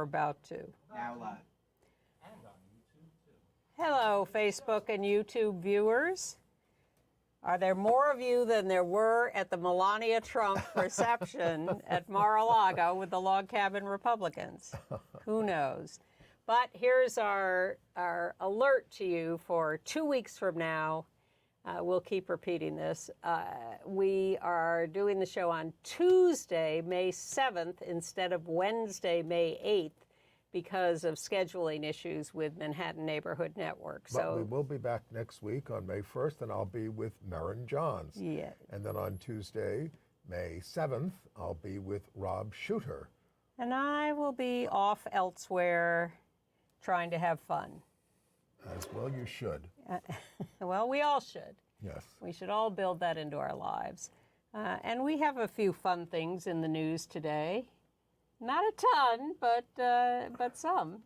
about to. Now live. And on YouTube, too. Hello, Facebook and YouTube viewers. Are there more of you than there were at the Melania Trump reception at Mar-a-Lago with the Log Cabin Republicans? Who knows? But here's our alert to you for 2 weeks from now. We'll keep repeating this. We are doing the show on Tuesday, May 7th, instead of Wednesday, May 8th, because of scheduling issues with Manhattan Neighborhood Network. But we will be back next week on May 1st, and I'll be with Merrin Johns. Yeah. And then on Tuesday, May 7th, I'll be with Rob Shooter. And I will be off elsewhere trying to have fun. As well you should. Well, we all should. Yes. We should all build that into our lives. And we have a few fun things in the news today. Not a ton, but some.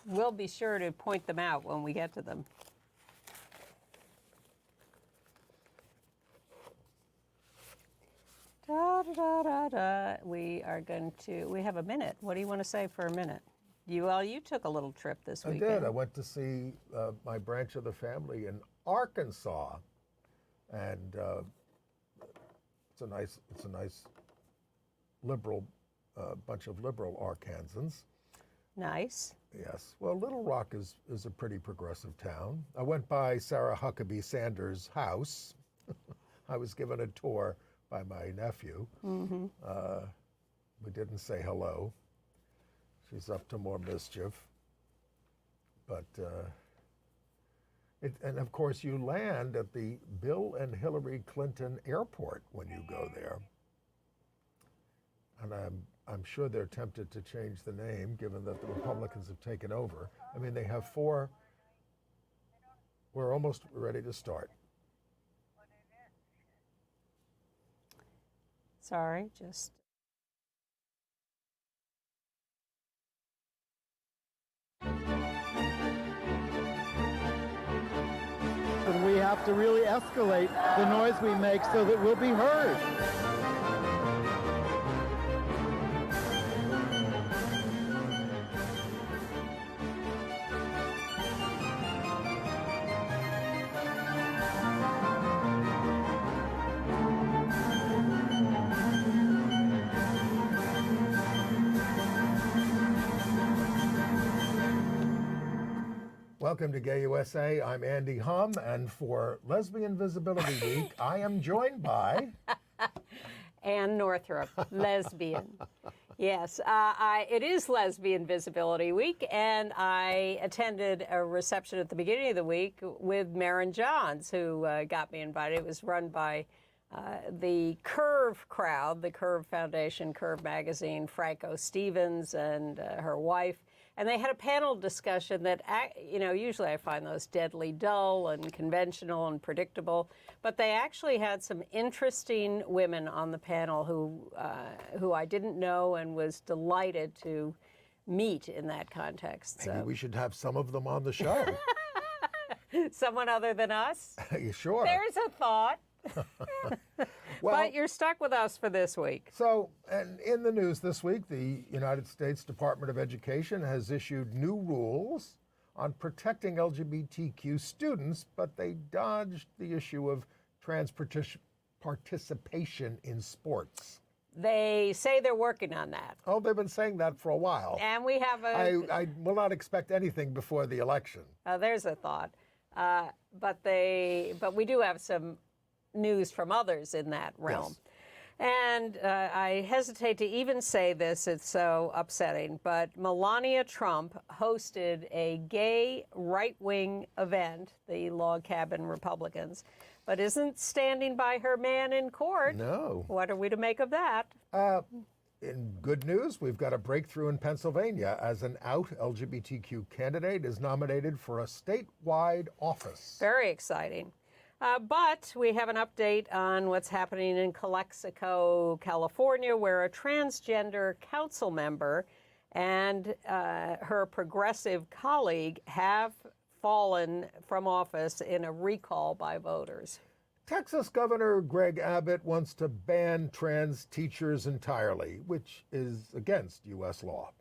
We'll be sure to point them out when we get to them. Da, da, da, da, da. We have a minute. What do you want to say for a minute? You took a little trip this weekend. I did. I went to see my branch of the family in Arkansas. And it's a nice liberal bunch of liberal Arkansans. Nice. Yes. Well, Little Rock is a pretty progressive town. I went by Sarah Huckabee Sanders' house. I was given a tour by my nephew. Mm-hmm. We didn't say hello. She's up to more mischief. But, and of course, you land at the Bill and Hillary Clinton airport when you go there. And I'm sure they're tempted to change the name, given that the Republicans have taken over. I mean, they have four. We're almost ready to start. Sorry, just. And we have to really escalate the noise we make so that we'll be heard. Welcome to Gay USA. I'm Andy Humm, and for Lesbian Visibility Week, I am joined by... Ann Northrop, lesbian. Yes, it is Lesbian Visibility Week, and I attended a reception at the beginning of the week with Merrin Johns, who got me invited. It was run by the Curve crowd, the Curve Foundation, Curve Magazine, Franco Stevens and her wife. And they had a panel discussion that, usually I find those deadly dull and conventional and predictable, but they actually had some interesting women on the panel who I didn't know and was delighted to meet in that context. Maybe we should have some of them on the show. Someone other than us? Sure. There's a thought. Well, but you're stuck with us for this week. So, and in the news this week, the United States Department of Education has issued new rules on protecting LGBTQ students, but they dodged the issue of trans participation in sports. They say they're working on that. Oh, they've been saying that for a while. And we have I will not expect anything before the election. There's a thought. But we do have some news from others in that realm. Yes. And I hesitate to even say this, it's so upsetting, but Melania Trump hosted a gay right-wing event, the Log Cabin Republicans, but isn't standing by her man in court. No. What are we to make of that? In good news, we've got a breakthrough in Pennsylvania as an out LGBTQ candidate is nominated for a statewide office. Very exciting. But we have an update on what's happening in Calexico, California, where a transgender council member and her progressive colleague have fallen from office in a recall by voters. Texas Governor Greg Abbott wants to ban trans teachers entirely, which is against U.S. law.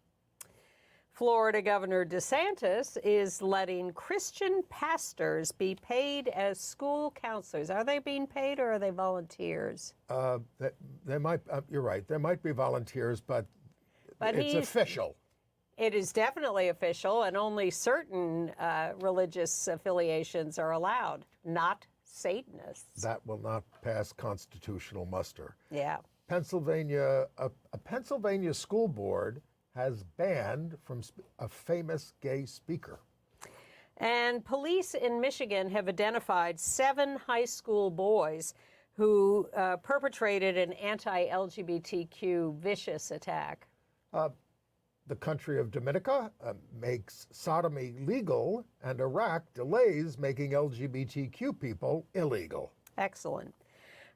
Florida Governor DeSantis is letting Christian pastors be paid as school counselors. Are they being paid or are they volunteers? They might. You're right. There might be volunteers, but it's official. It is definitely official, and only certain religious affiliations are allowed, not Satanists. That will not pass constitutional muster. Yeah. Pennsylvania, a Pennsylvania school board has banned from a famous gay speaker. And police in Michigan have identified 7 high school boys who perpetrated an anti-LGBTQ vicious attack. The country of Dominica makes sodomy legal, and Iraq delays making LGBTQ people illegal. Excellent.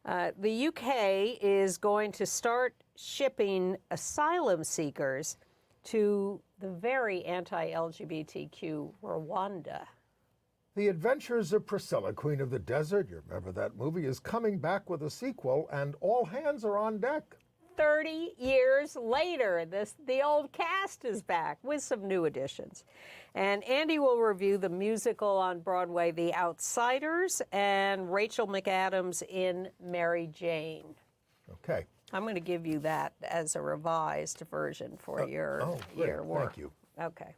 The UK is going to start shipping asylum seekers to the very anti-LGBTQ Rwanda. The Adventures of Priscilla, Queen of the Desert, you remember that movie, is coming back with a sequel, and all hands are on deck. 30 years later, the old cast is back with some new additions. And Andy will review the musical on Broadway, The Outsiders, and Rachel McAdams in Mary Jane. Okay. I'm going to give you that as a revised version for your work. Thank you. Okay.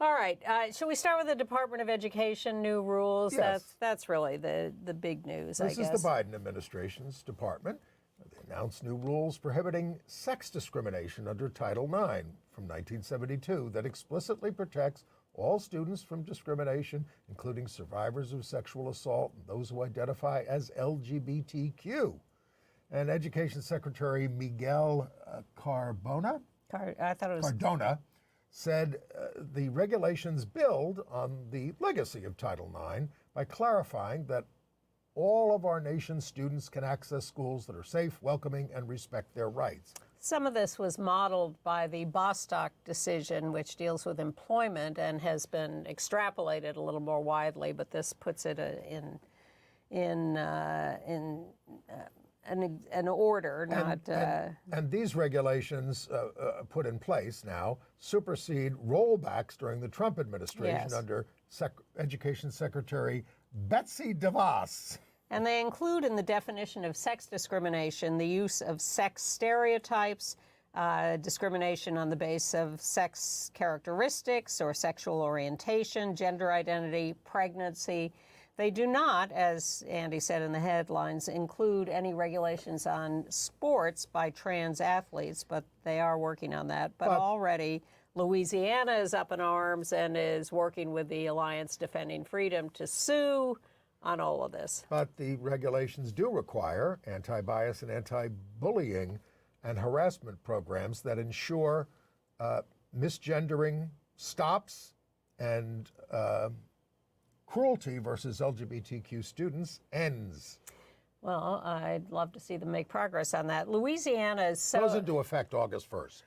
All right. Shall we start with the Department of Education new rules? Yes. That's really the big news, I guess. This is the Biden administration's department. They announced new rules prohibiting sex discrimination under Title IX from 1972 that explicitly protects all students from discrimination, including survivors of sexual assault and those who identify as LGBTQ. And Education Secretary Miguel Cardona said the regulations build on the legacy of Title IX by clarifying that all of our nation's students can access schools that are safe, welcoming, and respect their rights. Some of this was modeled by the Bostock decision, which deals with employment and has been extrapolated a little more widely, but this puts it in an order, and these regulations put in place now supersede rollbacks during the Trump administration under Education Secretary Betsy DeVos. And they include in the definition of sex discrimination the use of sex stereotypes, discrimination on the basis of sex characteristics or sexual orientation, gender identity, pregnancy. They do not, as Andy said in the headlines, include any regulations on sports by trans athletes, but they are working on that. But already Louisiana is up in arms and is working with the Alliance Defending Freedom to sue on all of this. But the regulations do require anti-bias and anti-bullying and harassment programs that ensure misgendering stops and cruelty versus LGBTQ students ends. Well, I'd love to see them make progress on that. Louisiana is Goes into effect August 1st.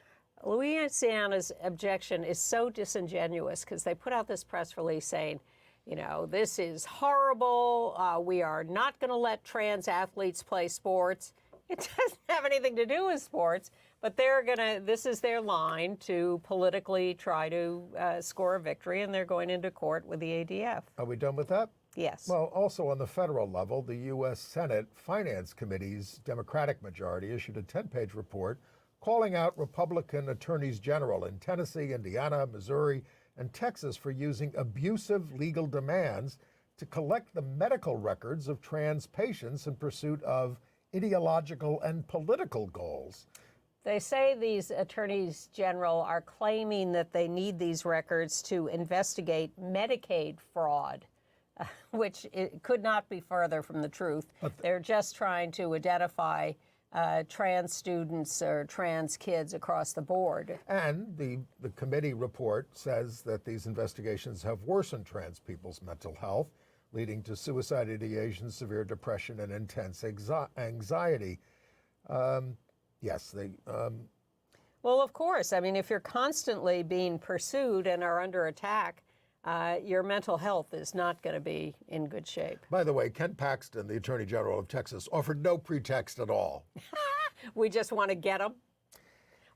Louisiana's objection is so disingenuous because they put out this press release saying, you know, this is horrible. We are not going to let trans athletes play sports. It doesn't have anything to do with sports, but this is their line to politically try to score a victory, and they're going into court with the ADF. Are we done with that? Yes. Well, also on the federal level, the U.S. Senate Finance Committee's Democratic majority issued a 10-page report calling out Republican attorneys general in Tennessee, Indiana, Missouri, and Texas for using abusive legal demands to collect the medical records of trans patients in pursuit of ideological and political goals. They say these attorneys general are claiming that they need these records to investigate Medicaid fraud, which it could not be further from the truth. They're just trying to identify trans students or trans kids across the board. And the committee report says that these investigations have worsened trans people's mental health, leading to suicide ideation, severe depression, and intense anxiety. Yes, they... Well, of course. I mean, if you're constantly being pursued and are under attack, your mental health is not going to be in good shape. By the way, Ken Paxton, the Attorney General of Texas, offered no pretext at all. We just want to get them.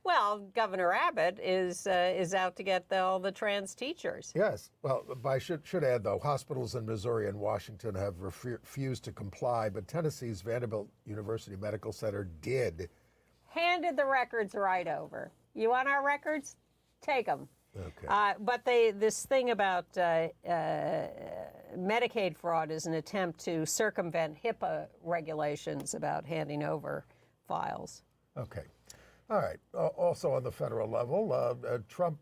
Well, Governor Abbott is out to get all the trans teachers. Yes. Well, I should add, though, hospitals in Missouri and Washington have refused to comply, but Tennessee's Vanderbilt University Medical Center did. Handed the records right over. You want our records? Take them. Okay. But this thing about Medicaid fraud is an attempt to circumvent HIPAA regulations about handing over files. Okay. All right. Also on the federal level, Trump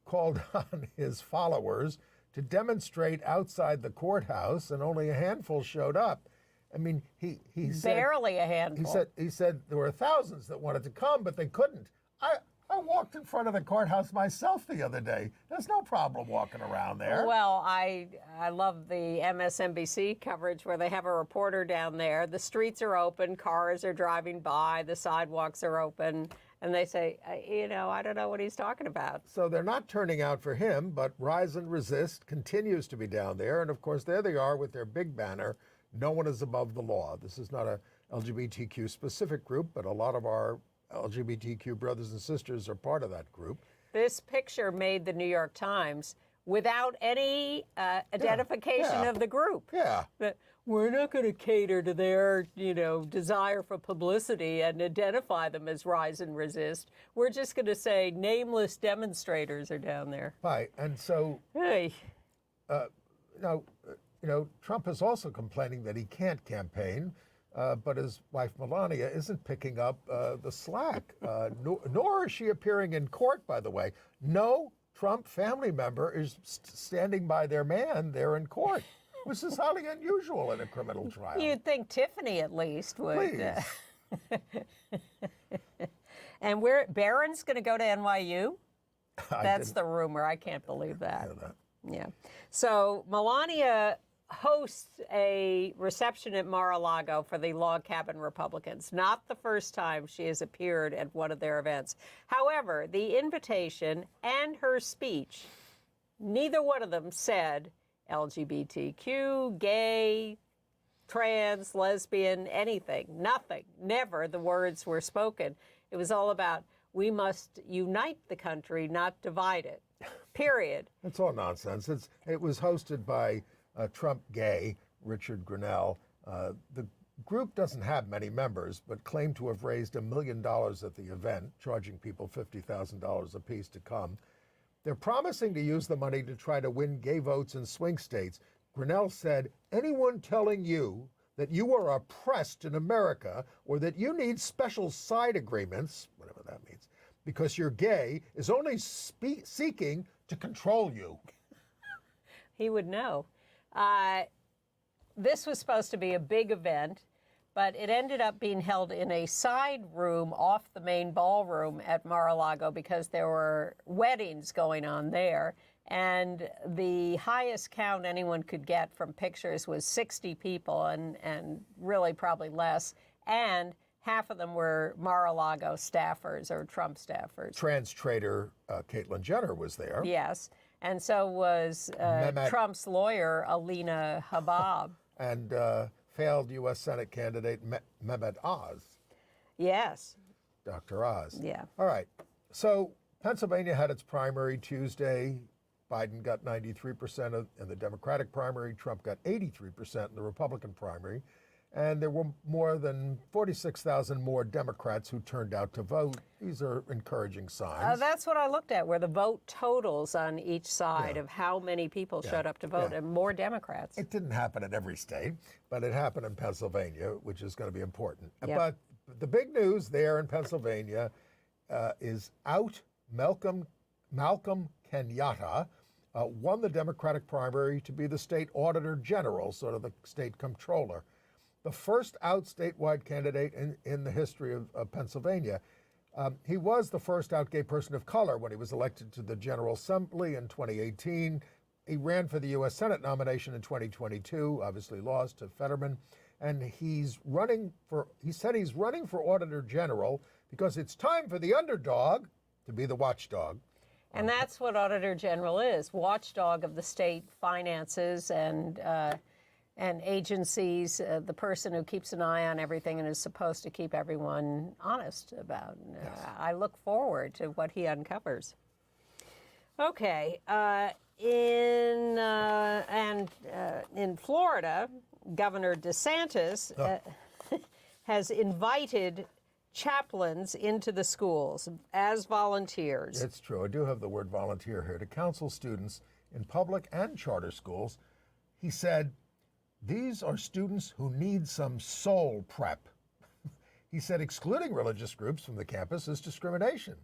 called on his followers to demonstrate outside the courthouse, and only a handful showed up. I mean, he said Barely a handful. he said there were thousands that wanted to come, but they couldn't. I walked in front of the courthouse myself the other day. There's no problem walking around there. Well, I love the MSNBC coverage where they have a reporter down there. The streets are open, cars are driving by, the sidewalks are open, and they say, I don't know what he's talking about. So they're not turning out for him, but Rise and Resist continues to be down there. And of course, there they are with their big banner, "No one is above the law." This is not a LGBTQ specific group, but a lot of our LGBTQ brothers and sisters are part of that group. This picture made the New York Times without any identification of the group. Yeah. But we're not going to cater to their, desire for publicity and identify them as Rise and Resist. We're just going to say nameless demonstrators are down there. Right. And so, Hey. Trump is also complaining that he can't campaign, but his wife Melania isn't picking up the slack, nor is she appearing in court, by the way. No Trump family member is standing by their man there in court, which is highly unusual in a criminal trial. You'd think Tiffany at least would. Please. And Barron's going to go to NYU? That's the rumor. I can't believe that. Yeah. So Melania hosts a reception at Mar-a-Lago for the Log Cabin Republicans. Not the first time she has appeared at one of their events. However, the invitation and her speech, neither one of them said LGBTQ, gay, trans, lesbian, anything. Nothing. Never the words were spoken. It was all about, we must unite the country, not divide it. Period. It's all nonsense. It was hosted by Trump gay Richard Grinnell. The group doesn't have many members, but claimed to have raised $1 million at the event, charging people $50,000 apiece to come. They're promising to use the money to try to win gay votes in swing states. Grinnell said, anyone telling you that you are oppressed in America or that you need special side agreements, whatever that means, because you're gay, is only seeking to control you. He would know. This was supposed to be a big event, but it ended up being held in a side room off the main ballroom at Mar-a-Lago because there were weddings going on there. And the highest count anyone could get from pictures was 60 people, and really probably less. And half of them were Mar-a-Lago staffers or Trump staffers. Trans trader Caitlyn Jenner was there. Yes. And so was Trump's lawyer, Alina Habab. And failed U.S. Senate candidate Mehmet Oz. Yes. Dr. Oz. Yeah. All right. So Pennsylvania had its primary Tuesday. Biden got 93% in the Democratic primary. Trump got 83% in the Republican primary. And there were more than 46,000 more Democrats who turned out to vote. These are encouraging signs. That's what I looked at, were the vote totals on each side of how many people showed up to vote, and more Democrats. It didn't happen in every state, but it happened in Pennsylvania, which is going to be important. Yep. But the big news there in Pennsylvania is out. Malcolm Kenyatta won the Democratic primary to be the state auditor general, sort of the state comptroller. The first out statewide candidate in the history of Pennsylvania. He was the first out gay person of color when he was elected to the General Assembly in 2018. He ran for the U.S. Senate nomination in 2022, obviously lost to Fetterman. And he said he's running for Auditor General because it's time for the underdog to be the watchdog. And that's what Auditor General is, watchdog of the state finances and and agencies, the person who keeps an eye on everything and is supposed to keep everyone honest about. I look forward to what he uncovers. Okay, in Florida, Governor DeSantis has invited chaplains into the schools as volunteers. It's true. I do have the word volunteer here to counsel students in public and charter schools. He said, these are students who need some soul prep. He said excluding religious groups from the campus is discrimination,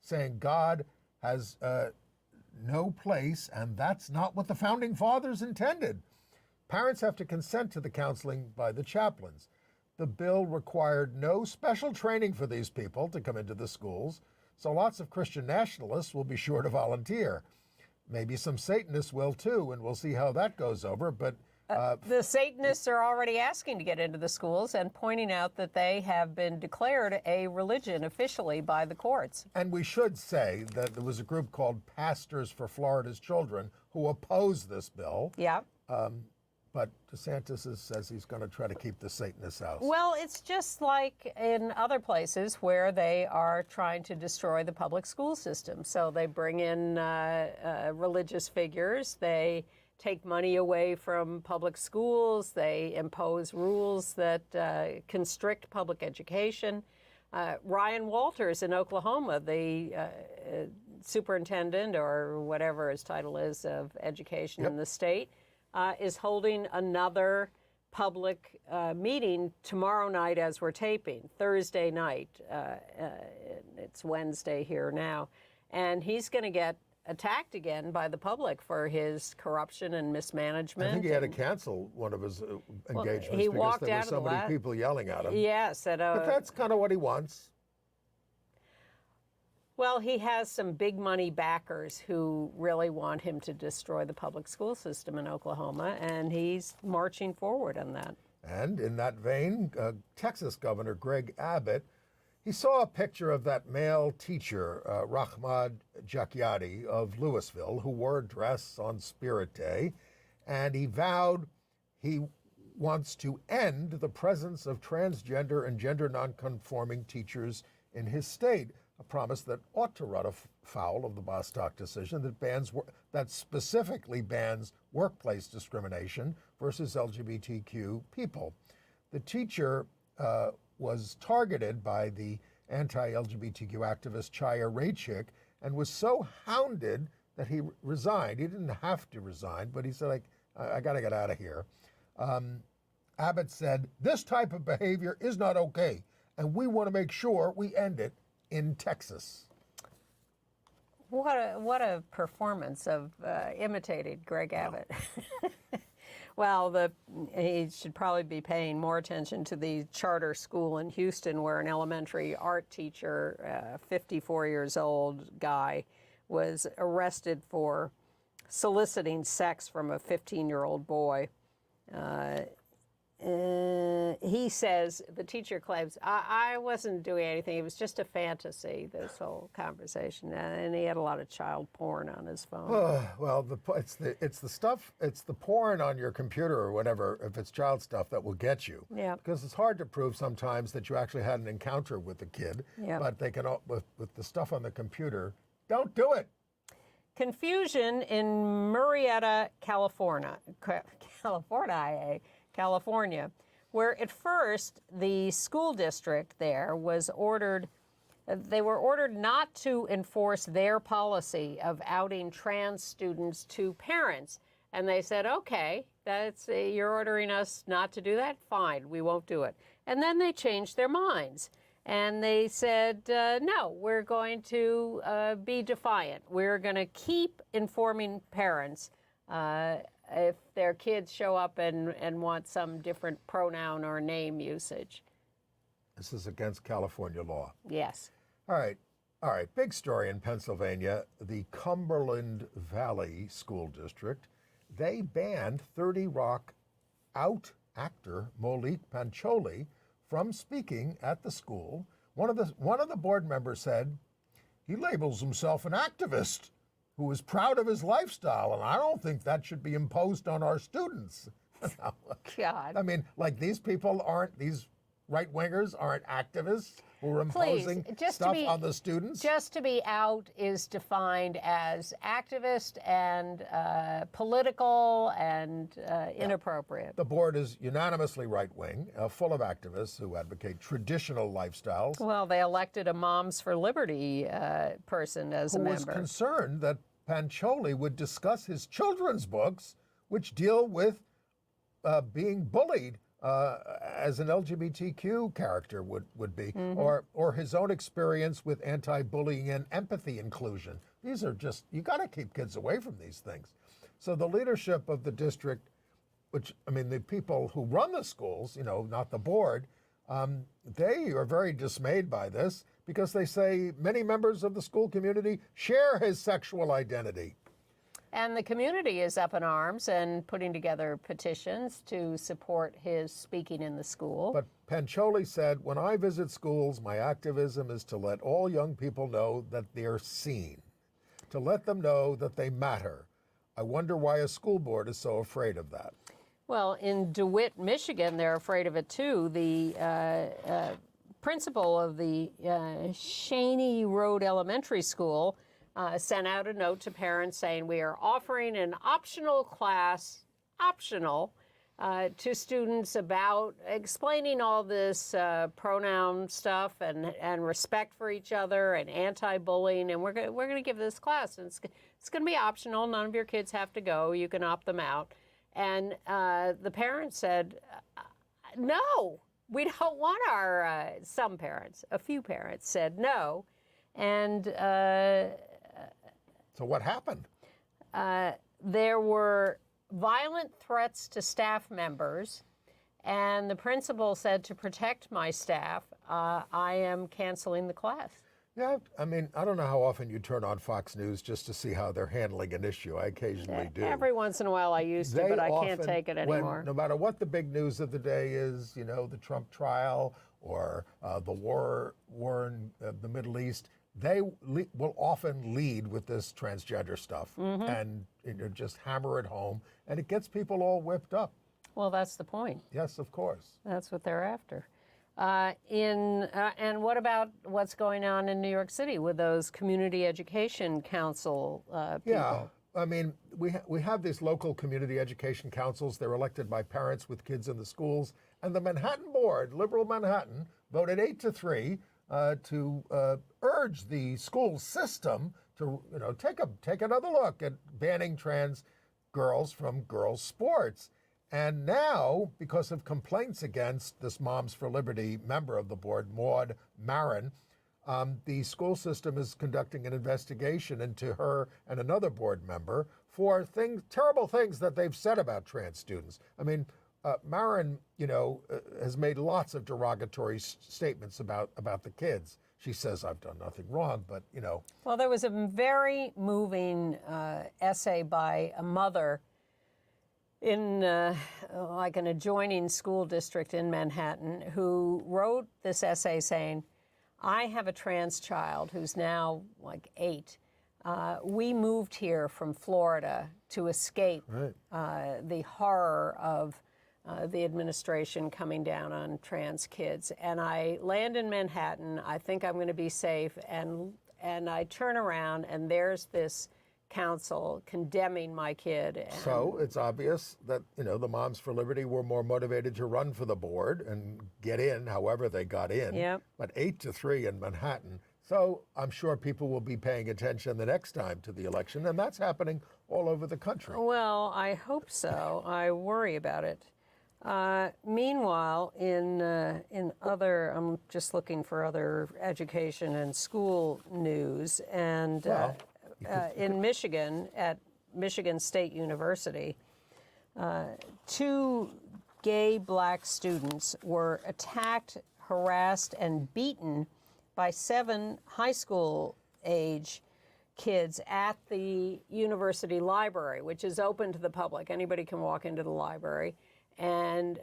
saying God has no place, and that's not what the Founding Fathers intended. Parents have to consent to the counseling by the chaplains. The bill required no special training for these people to come into the schools, so lots of Christian nationalists will be sure to volunteer. Maybe some Satanists will too, and we'll see how that goes over, but the Satanists are already asking to get into the schools and pointing out that they have been declared a religion officially by the courts. And we should say that there was a group called Pastors for Florida's Children who opposed this bill. Yeah. But DeSantis says he's going to try to keep the Satanists out. Well, it's just like in other places where they are trying to destroy the public school system. So they bring in religious figures. They take money away from public schools. They impose rules that constrict public education. Ryan Walters in Oklahoma, the superintendent or whatever his title is of education in the state, is holding another public meeting tomorrow night as we're taping, Thursday night. It's Wednesday here now. And he's going to get attacked again by the public for his corruption and mismanagement. I think he had to cancel one of his engagements he because walked there were out so of many that. people yelling at him. Yes. But that's kind of what he wants. Well, he has some big money backers who really want him to destroy the public school system in Oklahoma, and he's marching forward on that. And in that vein, Texas Governor Greg Abbott, he saw a picture of that male teacher, Rahmad Jakyati of Louisville, who wore a dress on Spirit Day, and he vowed he wants to end the presence of transgender and gender nonconforming teachers in his state, a promise that ought to run afoul of the Bostock decision that specifically bans workplace discrimination versus LGBTQ people. The teacher was targeted by the anti-LGBTQ activist Chaya Raichik and was so hounded that he resigned. He didn't have to resign, but he said, I got to get out of here. Abbott said, this type of behavior is not okay, and we want to make sure we end it in Texas. What a performance of imitating Greg Abbott. Well, he should probably be paying more attention to the charter school in Houston where an elementary art teacher, 54 years old guy, was arrested for soliciting sex from a 15-year-old boy. He says, the teacher claims, I wasn't doing anything. It was just a fantasy, this whole conversation. And he had a lot of child porn on his phone. Well, it's the porn on your computer or whatever, if it's child stuff, that will get you. Yeah. Because it's hard to prove sometimes that you actually had an encounter with the kid. Yeah. But they can, with the stuff on the computer, don't do it. Confusion in Murrieta, California, where at first the school district there was ordered, they were ordered not to enforce their policy of outing trans students to parents. And they said, okay, you're ordering us not to do that? Fine, we won't do it. And then they changed their minds. And they said, no, we're going to be defiant. We're going to keep informing parents if their kids show up and want some different pronoun or name usage. This is against California law. Yes. All right. Big story in Pennsylvania. The Cumberland Valley School District, they banned 30 Rock out actor Malik Pancholi from speaking at the school. One of the board members said, he labels himself an activist who is proud of his lifestyle, and I don't think that should be imposed on our students. God. I mean, like these right-wingers aren't activists who are imposing stuff on the students? Just to be out is defined as activist and political and inappropriate. The board is unanimously right-wing, full of activists who advocate traditional lifestyles. Well, they elected a Moms for Liberty person as a member. Who was concerned that Pancioli would discuss his children's books, which deal with being bullied as an LGBTQ character would be, or his own experience with anti-bullying and empathy inclusion. These are just, you got to keep kids away from these things. So the leadership of the district, which, I mean, the people who run the schools, not the board, they are very dismayed by this because they say many members of the school community share his sexual identity. And the community is up in arms and putting together petitions to support his speaking in the school. But Pancioli said, when I visit schools, my activism is to let all young people know that they're seen, to let them know that they matter. I wonder why a school board is so afraid of that. Well, in DeWitt, Michigan, they're afraid of it too. The principal of the Cheney Road Elementary School sent out a note to parents saying we are offering an optional class, to students about explaining all this pronoun stuff and respect for each other and anti-bullying, and we're going to give this class. And it's going to be optional. None of your kids have to go. You can opt them out. And the parents said, no, we don't want our, some parents, a few parents said no. And so what happened? There were violent threats to staff members, and the principal said, to protect my staff, I am canceling the class. Yeah, I mean, I don't know how often you turn on Fox News just to see how they're handling an issue. I occasionally do. Every once in a while I used to, but I can't take it anymore. No matter what the big news of the day is, the Trump trial or the war in the Middle East, they will often lead with this transgender stuff and just hammer it home, and it gets people all whipped up. Well, that's the point. Yes, of course. That's what they're after. And what about what's going on in New York City with those community education council people? Yeah, I mean, we have these local community education councils. They're elected by parents with kids in the schools, and the Manhattan board, liberal Manhattan, voted 8-3 to urge the school system to take another look at banning trans girls from girls' sports. And now, because of complaints against this Moms for Liberty member of the board, Maud Marin, the school system is conducting an investigation into her and another board member for terrible things that they've said about trans students. I mean, Marin, has made lots of derogatory statements about the kids. She says, I've done nothing wrong, but, Well, there was a very moving essay by a mother in like an adjoining school district in Manhattan who wrote this essay saying, I have a trans child who's now like 8. We moved here from Florida to escape the horror of the administration coming down on trans kids. And I land in Manhattan, I think I'm going to be safe, and I turn around and there's this council condemning my kid. So it's obvious that, the Moms for Liberty were more motivated to run for the board and get in however they got in. Yep. But 8-3 in Manhattan. So I'm sure people will be paying attention the next time to the election, and that's happening all over the country. Well, I hope so. I worry about it. Meanwhile, in other, I'm just looking for other education and school news, and in Michigan, at Michigan State University, 2 gay black students were attacked, harassed, and beaten by 7 high school age kids at the university library, which is open to the public. Anybody can walk into the library. And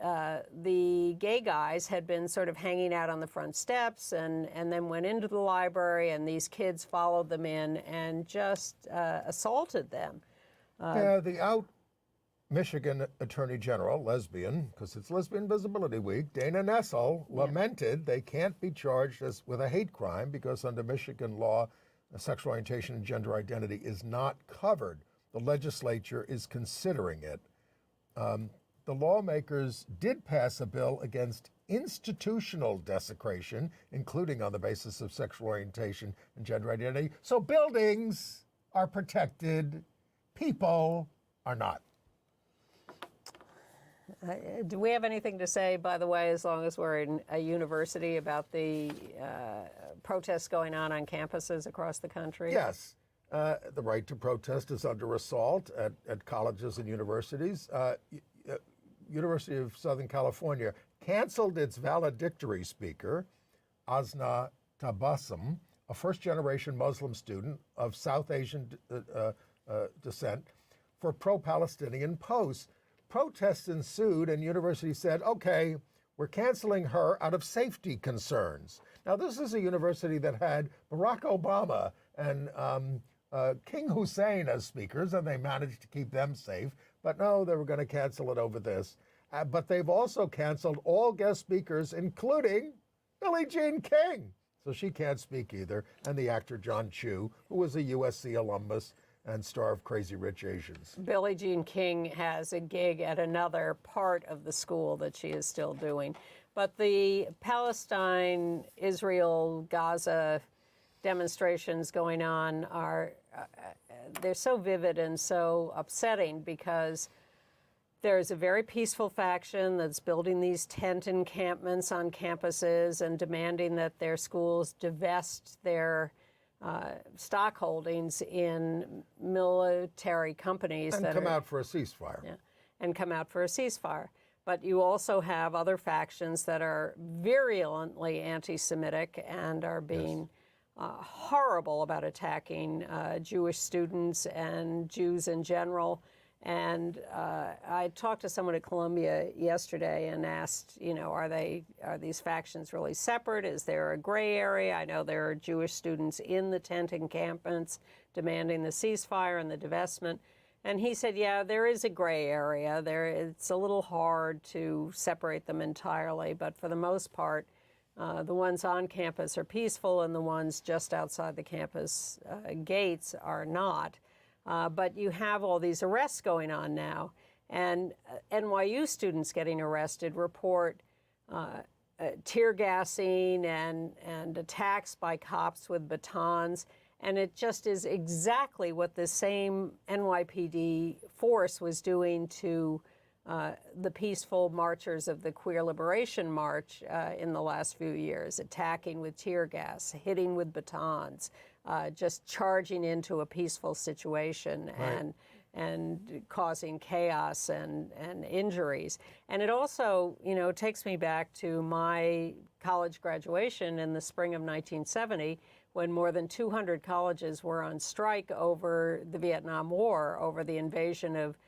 the gay guys had been sort of hanging out on the front steps and then went into the library, and these kids followed them in and just assaulted them. Yeah, the Michigan Attorney General, Lesbian, because it's Lesbian Visibility Week, Dana Nessel, lamented they can't be charged with a hate crime because under Michigan law, sexual orientation and gender identity is not covered. The legislature is considering it. The lawmakers did pass a bill against institutional desecration, including on the basis of sexual orientation and gender identity. So buildings are protected, people are not. Do we have anything to say, by the way, as long as we're in a university, about the protests going on campuses across the country? Yes. The right to protest is under assault at colleges and universities. University of Southern California canceled its valedictory speaker, Asna Tabassum, a first-generation Muslim student of South Asian descent, for pro-Palestinian posts. Protests ensued, and university said, okay, we're canceling her out of safety concerns. Now, this is a university that had Barack Obama and King Hussein as speakers, and they managed to keep them safe. But no, they were going to cancel it over this. But they've also canceled all guest speakers, including Billie Jean King. So she can't speak either. And the actor John Chu, who was a USC alumnus and star of Crazy Rich Asians. Billie Jean King has a gig at another part of the school that she is still doing. But the Palestine, Israel, Gaza demonstrations going on are, they're so vivid and so upsetting because there's a very peaceful faction that's building these tent encampments on campuses and demanding that their schools divest their stock holdings in military companies and come out for a ceasefire. Yeah, and come out for a ceasefire. But you also have other factions that are virulently anti-Semitic and are being horrible about attacking Jewish students and Jews in general. And I talked to someone at Columbia yesterday and asked, you know, are these factions really separate? Is there a gray area? I know there are Jewish students in the tent encampments demanding the ceasefire and the divestment. And he said, yeah, there is a gray area. It's a little hard to separate them entirely, but for the most part, the ones on campus are peaceful and the ones just outside the campus gates are not. But you have all these arrests going on now, and NYU students getting arrested report tear gassing and attacks by cops with batons, and it just is exactly what the same NYPD force was doing to the peaceful marchers of the Queer Liberation March in the last few years, attacking with tear gas, hitting with batons, just charging into a peaceful situation and causing chaos and injuries. And it also, you know, takes me back to my college graduation in the spring of 1970, when more than 200 colleges were on strike over the Vietnam War, over the invasion of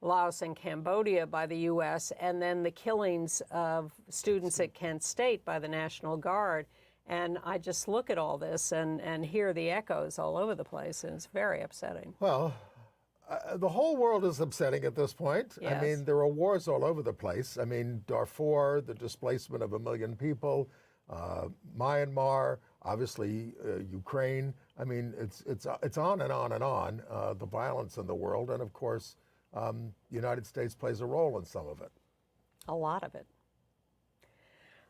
Laos and Cambodia by the U.S., and then the killings of students at Kent State by the National Guard. And I just look at all this and hear the echoes all over the place, and it's very upsetting. Well, the whole world is upsetting at this point. Yes. I mean, there are wars all over the place. I mean, Darfur, the displacement of 1 million people, Myanmar, obviously Ukraine. I mean, it's on and on and on, the violence in the world. And of course, the United States plays a role in some of it. A lot of it.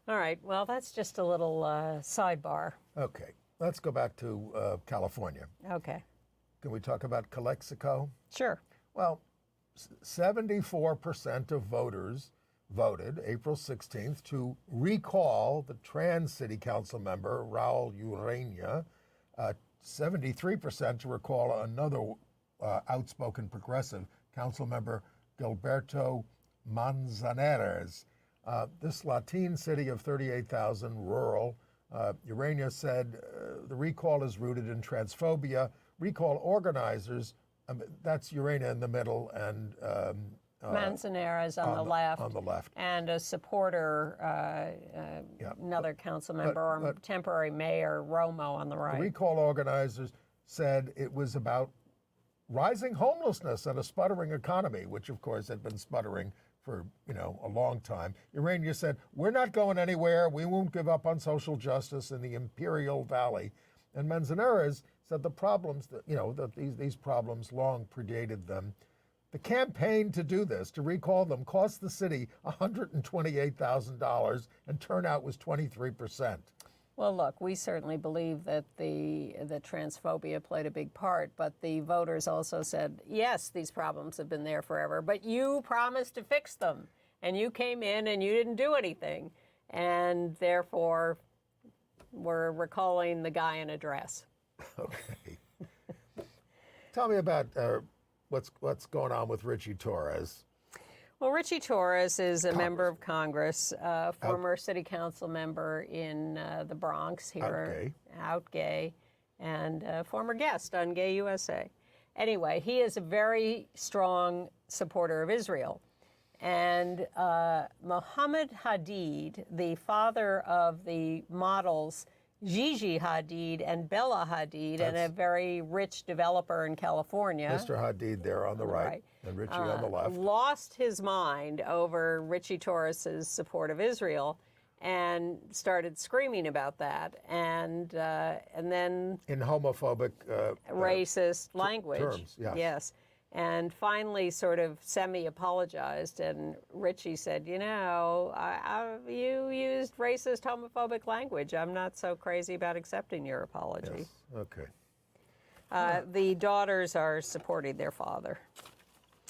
All right, well, that's just a little sidebar. Okay, let's go back to California. Okay. Can we talk about Calexico? Sure. Well, 74% of voters voted April 16th to recall the trans city council member, Raul Urania, 73% to recall another outspoken progressive council member, Gilberto Manzanares. This Latin city of 38,000, rural, Urania said the recall is rooted in transphobia. Recall organizers, that's Urania in the middle and Manzanares on the left. On the left. And a supporter, another council member or temporary mayor, Romo, on the right. The recall organizers said it was about rising homelessness and a sputtering economy, which of course had been sputtering for a long time. Urania said, "We're not going anywhere. We won't give up on social justice in the Imperial Valley." And Manzanares said the problems that these problems long predated them. The campaign to do this, to recall them, cost the city $128,000, and turnout was 23%. Well, look, we certainly believe that the transphobia played a big part, but the voters also said, yes, these problems have been there forever, but you promised to fix them, and you came in and you didn't do anything, and therefore we're recalling the guy in a dress. Okay. Tell me about what's going on with Richie Torres. Well, Richie Torres is a member of Congress, former city council member in the Bronx here, out gay, and former guest on Gay USA. Anyway, he is a very strong supporter of Israel. And Mohammed Hadid, the father of the models Gigi Hadid and Bella Hadid, and a very rich developer in California. Mr. Hadid there on the right, and Richie on the left. Lost his mind over Richie Torres's support of Israel and started screaming about that. And then... in homophobic... racist language. Terms, yes. Yes. And finally sort of semi-apologized, and Richie said, you used racist, homophobic language. I'm not so crazy about accepting your apology. Yes. Okay. The daughters are supporting their father.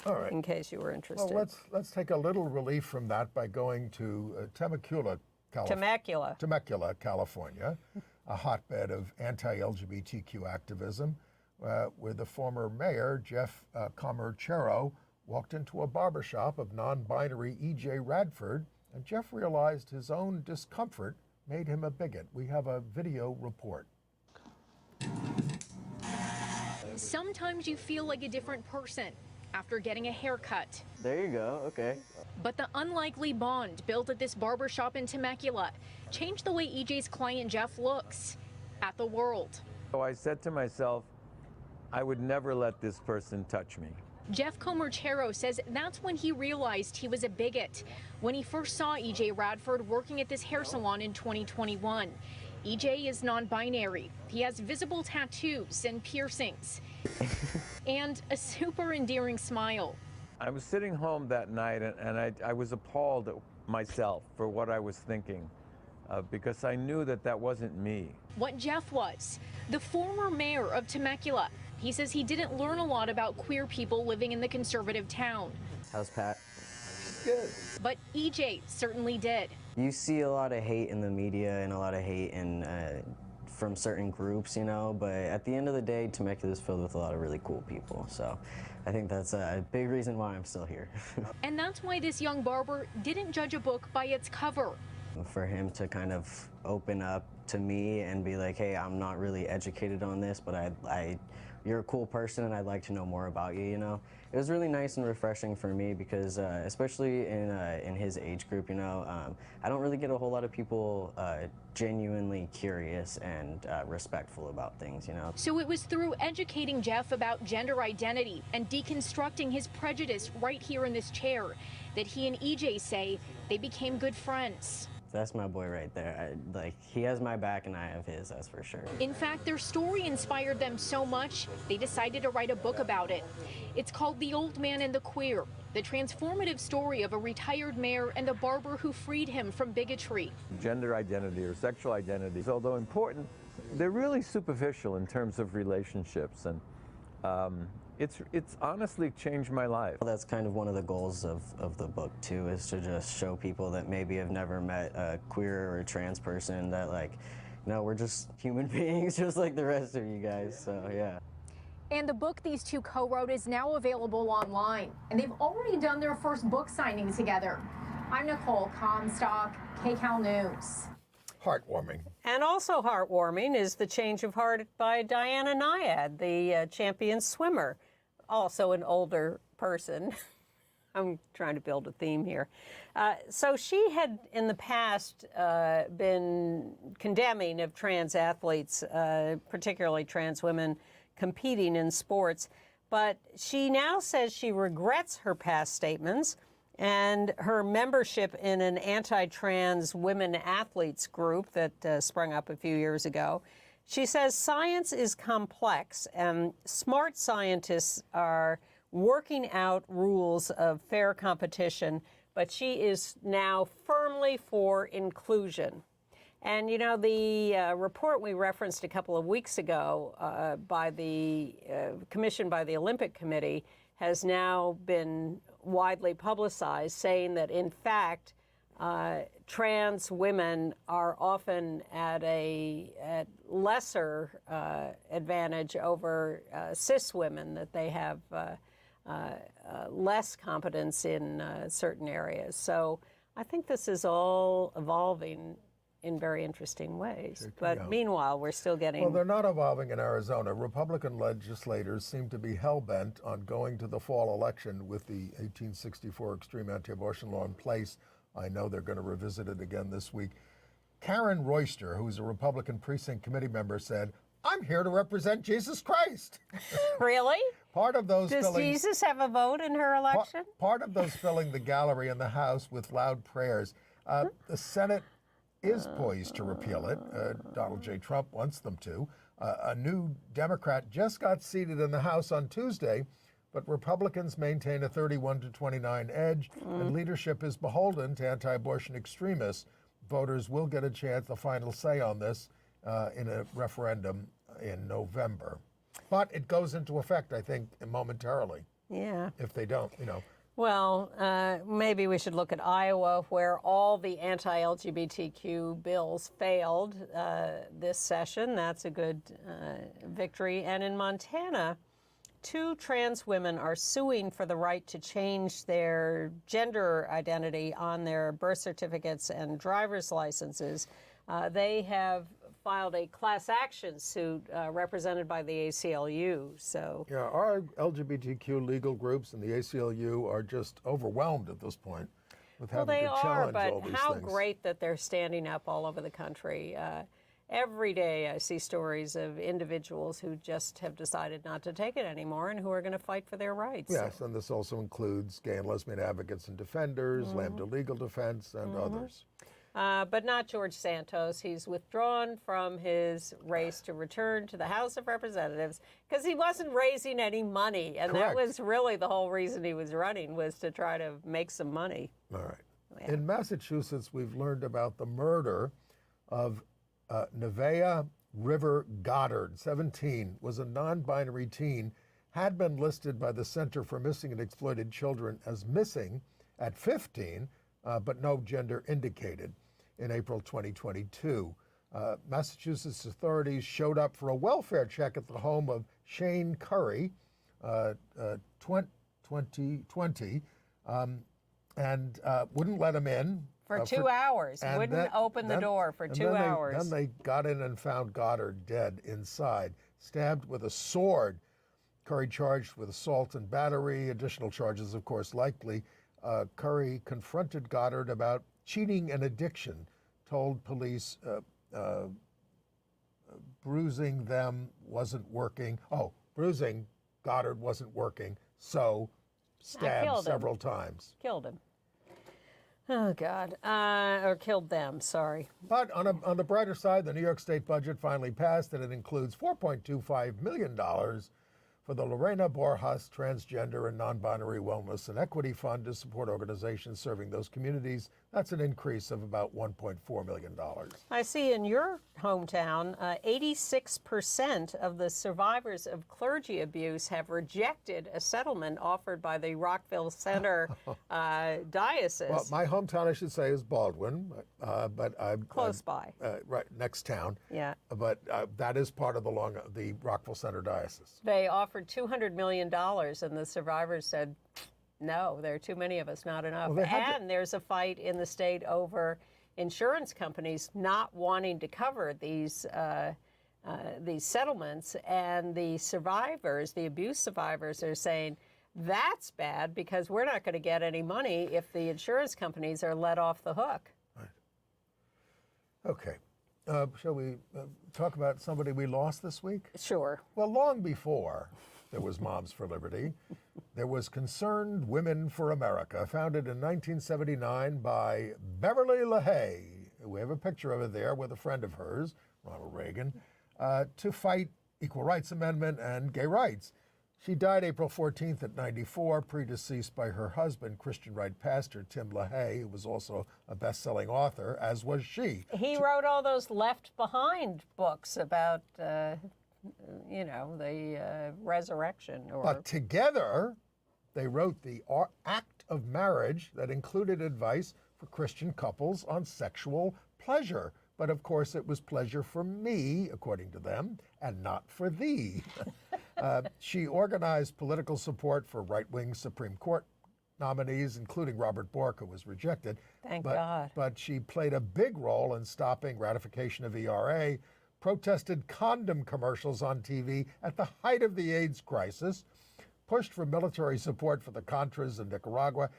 All right. In case you were interested. Well, let's take a little relief from that by going to Temecula, California, a hotbed of anti-LGBTQ activism, where the former mayor, Jeff Comerchero, walked into a barbershop of non-binary E.J. Radford, and Jeff realized his own discomfort made him a bigot. We have a video report. Sometimes you feel like a different person after getting a haircut. There you go, okay. But the unlikely bond built at this barbershop in Temecula changed the way EJ's client Jeff looks at the world. So I said to myself, I would never let this person touch me. Jeff Comerchero says that's when he realized he was a bigot, when he first saw EJ Radford working at this hair salon in 2021. EJ is non-binary. He has visible tattoos and piercings and a super endearing smile. I was sitting home that night and I was appalled at myself for what I was thinking because I knew that wasn't me. What Jeff was, the former mayor of Temecula. He says he didn't learn a lot about queer people living in the conservative town. How's Pat? Good. But EJ certainly did. You see a lot of hate in the media and a lot of hate from certain groups, but at the end of the day, Temecula is filled with a lot of really cool people. So I think that's a big reason why I'm still here. And that's why this young barber didn't judge a book by its cover. For him to kind of open up to me and be like, hey, I'm not really educated on this, but you're a cool person and I'd like to know more about you, It was really nice and refreshing for me because especially in his age group, I don't really get a whole lot of people genuinely curious and respectful about things, So it was through educating Jeff about gender identity and deconstructing his prejudice right here in this chair that he and EJ say they became good friends. That's my boy right there. He has my back and I have his, that's for sure. In fact, their story inspired them so much, they decided to write a book about it. It's called The Old Man and the Queer, the transformative story of a retired mayor and a barber who freed him from bigotry. Gender identity or sexual identities, although important, they're really superficial in terms of relationships, and it's honestly changed my life. That's kind of one of the goals of the book too, is to just show people that maybe have never met a queer or a trans person that we're just human beings just like the rest of you guys, so yeah. And the book these two co-wrote is now available online, and they've already done their first book signing together. I'm Nicole Comstock, KCAL News. Heartwarming. And also heartwarming is the change of heart by Diana Nyad, the champion swimmer, also an older person. I'm trying to build a theme here. So she had in the past been condemning of trans athletes, particularly trans women, competing in sports. But she now says she regrets her past statements and her membership in an anti-trans women athletes group that sprung up a few years ago. She says science is complex and smart scientists are working out rules of fair competition, but she is now firmly for inclusion. And, you know, the report we referenced a couple of weeks ago commissioned by the Olympic Committee has now been widely publicized, saying that, in fact, trans women are often at lesser advantage over cis women, that they have less competence in certain areas. So I think this is all evolving in very interesting ways. But meanwhile, we're still getting... Well, they're not evolving in Arizona. Republican legislators seem to be hell-bent on going to the fall election with the 1864 extreme anti-abortion law in place. I know they're going to revisit it again this week. Karen Royster, who's a Republican precinct committee member, said, "I'm here to represent Jesus Christ." Really? Part of those Does Jesus have a vote in her election? Part of those filling the gallery in the House with loud prayers. The Senate is poised to repeal it. Donald J. Trump wants them to. A new Democrat just got seated in the House on Tuesday, but Republicans maintain a 31-29 edge, and leadership is beholden to anti-abortion extremists. Voters will get a chance, the final say on this, in a referendum in November. But it goes into effect, I think, momentarily. Yeah. If they don't, you know. Well, maybe we should look at Iowa, where all the anti-LGBTQ bills failed this session. That's a good victory. And in Montana, 2 trans women are suing for the right to change their gender identity on their birth certificates and driver's licenses. They have filed a class action suit represented by the ACLU. So yeah, our LGBTQ legal groups and the ACLU are just overwhelmed at this point with having to challenge all these things. How great that they're standing up all over the country. Every day I see stories of individuals who just have decided not to take it anymore and who are going to fight for their rights. Yes, and this also includes gay and lesbian advocates and defenders, Lambda Legal Defense, and others. But not George Santos. He's withdrawn from his race to return to the House of Representatives because he wasn't raising any money. And Correct. that was really the whole reason he was running, was to try to make some money. All right. Yeah. In Massachusetts, we've learned about the murder of Nevaeh River Goddard, 17, was a non-binary teen, had been listed by the Center for Missing and Exploited Children as missing at 15, but no gender indicated. In April 2022, Massachusetts authorities showed up for a welfare check at the home of Shane Curry, 2020, and wouldn't let him in. For 2 hours. Wouldn't open the door for 2 hours. Then they got in and found Goddard dead inside, stabbed with a sword. Curry charged with assault and battery, additional charges, of course, likely. Curry confronted Goddard about cheating and addiction, told police bruising them wasn't working. Oh, bruising Goddard wasn't working, so stabbed several times. Killed him. Oh, God. Or killed them, sorry. But on the brighter side, the New York State budget finally passed, and it includes $4.25 million for the Lorena Borjas Transgender and Non-Binary Wellness and Equity Fund to support organizations serving those communities. That's an increase of about $1.4 million. I see in your hometown, 86% of the survivors of clergy abuse have rejected a settlement offered by the Rockville Center diocese. Well, my hometown, I should say, is Baldwin, but I'm close by. Right, next town. Yeah. But that is part of the Rockville Center diocese. They offered $200 million, and the survivors said, no, there are too many of us, not enough. Well, and there's a fight in the state over insurance companies not wanting to cover these settlements, and the survivors, the abuse survivors, are saying, that's bad because we're not going to get any money if the insurance companies are let off the hook. Right. Okay. Shall we talk about somebody we lost this week? Sure. Well, long before there was Moms for Liberty. There was Concerned Women for America, founded in 1979 by Beverly LaHaye. We have a picture of her there with a friend of hers, Ronald Reagan, to fight equal rights amendment and gay rights. She died April 14th at 94, predeceased by her husband, Christian right pastor Tim LaHaye, who was also a best-selling author, as was she. He wrote all those Left Behind books about, you know, the resurrection. But together, they wrote the Act of Marriage that included advice for Christian couples on sexual pleasure. But of course, it was pleasure for me, according to them, and not for thee. She organized political support for right-wing Supreme Court nominees, including Robert Bork, who was rejected. Thank God. But she played a big role in stopping ratification of ERA, protested condom commercials on TV at the height of the AIDS crisis, pushed for military support for the Contras in Nicaragua.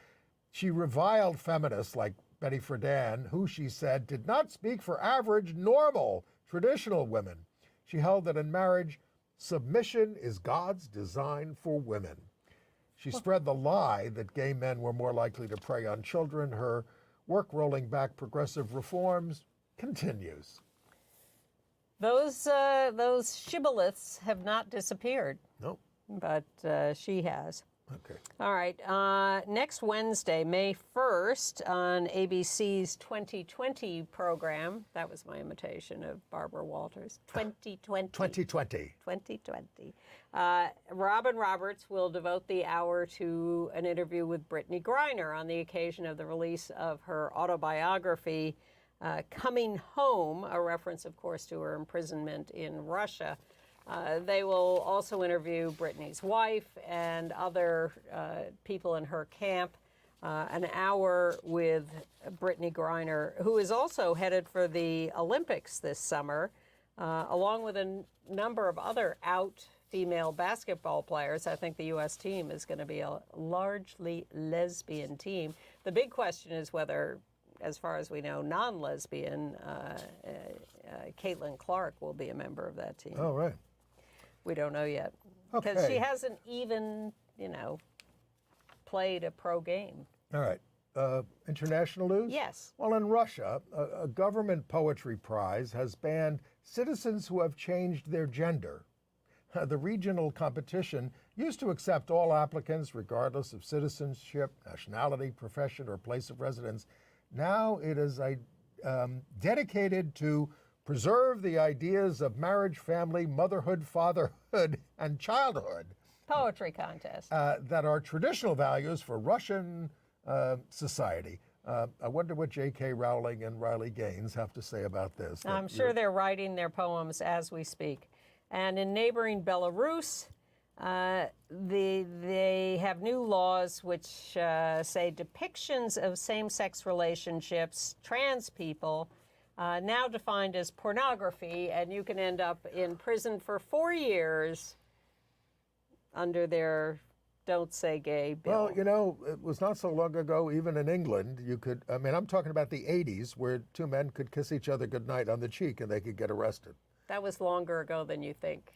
She reviled feminists like Betty Friedan, who she said did not speak for average, normal, traditional women. She held that in marriage, submission is God's design for women. She spread the lie that gay men were more likely to prey on children. Her work rolling back progressive reforms continues. Those shibboleths have not disappeared. Nope. But she has. Okay. All right. Next Wednesday, May 1st, on ABC's 2020 program. That was my imitation of Barbara Walters. 2020. 2020. 2020. Robin Roberts will devote the hour to an interview with Brittney Griner on the occasion of the release of her autobiography, Coming Home, a reference, of course, to her imprisonment in Russia. They will also interview Brittney's wife and other people in her camp. An hour with Brittney Griner, who is also headed for the Olympics this summer, along with a number of other out female basketball players. I think the U.S. team is going to be a largely lesbian team. The big question is whether, as far as we know, non-lesbian Caitlin Clark will be a member of that team. Oh, right. We don't know yet. Because she hasn't even, you know, played a pro game. All right. International news? Yes. Well, in Russia, a government poetry prize has banned citizens who have changed their gender. The regional competition used to accept all applicants regardless of citizenship, nationality, profession, or place of residence. Now it is dedicated to preserve the ideas of marriage, family, motherhood, fatherhood, and childhood. Poetry contest. That are traditional values for Russian society. I wonder what J.K. Rowling and Riley Gaines have to say about this. I'm sure they're writing their poems as we speak. And in neighboring Belarus, they have new laws which say depictions of same-sex relationships, trans people, now defined as pornography, and you can end up in prison for 4 years under their Don't Say Gay bill. Well, you know, it was not so long ago, even in England, you could, I mean, I'm talking about the 80s, where two men could kiss each other goodnight on the cheek and they could get arrested. That was longer ago than you think.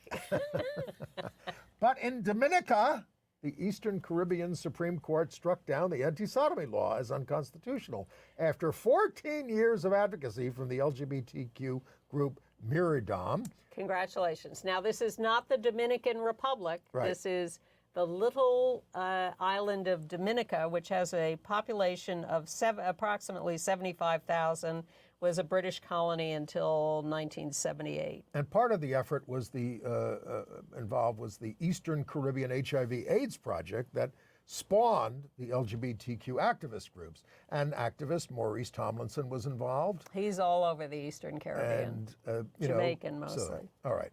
But in Dominica, the Eastern Caribbean Supreme Court struck down the anti-sodomy law as unconstitutional after 14 years of advocacy from the LGBTQ group Miradom. Congratulations. Now, this is not the Dominican Republic. Right. This is the little island of Dominica, which has a population of approximately 75,000, was a British colony until 1978. And part of the effort was involved was the Eastern Caribbean HIV/AIDS project that spawned the LGBTQ activist groups. And activist Maurice Tomlinson was involved. He's all over the Eastern Caribbean. And, Jamaican mostly. So, all right.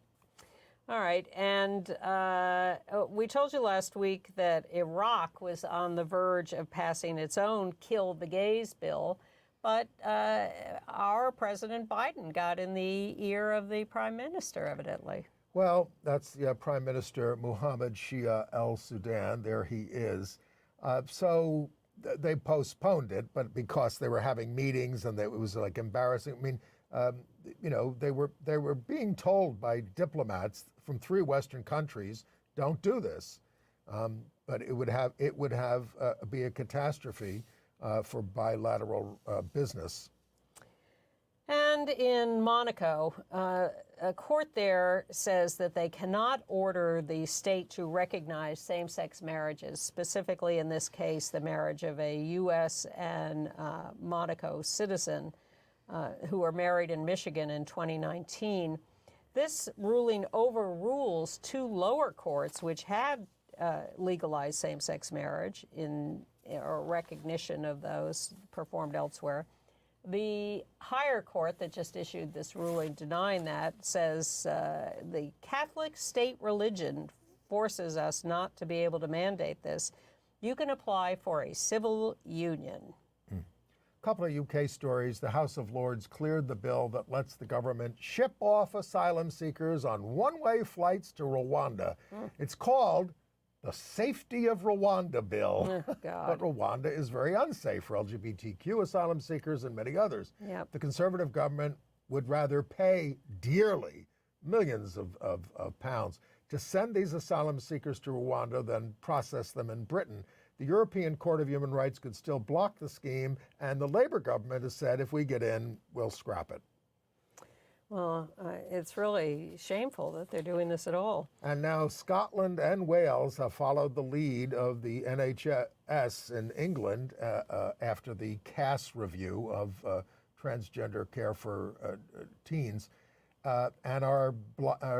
All right, and we told you last week that Iraq was on the verge of passing its own Kill the Gays bill, but our President Biden got in the ear of the Prime Minister, evidently. Well, that's Prime Minister Mohammed Shia al-Sudan. There he is. So they postponed it, but because they were having meetings and it was like embarrassing. I mean, you know, they were being told by diplomats from 3 Western countries, don't do this. But it would be a catastrophe for bilateral business. And in Monaco, a court there says that they cannot order the state to recognize same-sex marriages, specifically in this case, the marriage of a U.S. and Monaco citizen who were married in Michigan in 2019. This ruling overrules two lower courts which had legalized same-sex marriage or recognition of those performed elsewhere. The higher court that just issued this ruling denying that says the Catholic state religion forces us not to be able to mandate this. You can apply for a civil union. A couple of UK stories. The House of Lords cleared the bill that lets the government ship off asylum seekers on one-way flights to Rwanda. It's called the Safety of Rwanda Bill. Oh, God. But Rwanda is very unsafe for LGBTQ asylum seekers and many others. Yep. The Conservative government would rather pay dearly, millions of pounds, to send these asylum seekers to Rwanda than process them in Britain. The European Court of Human Rights could still block the scheme, and the Labour government has said if we get in, we'll scrap it. Well, it's really shameful that they're doing this at all. And now Scotland and Wales have followed the lead of the NHS in England after the CAS review of transgender care for teens and are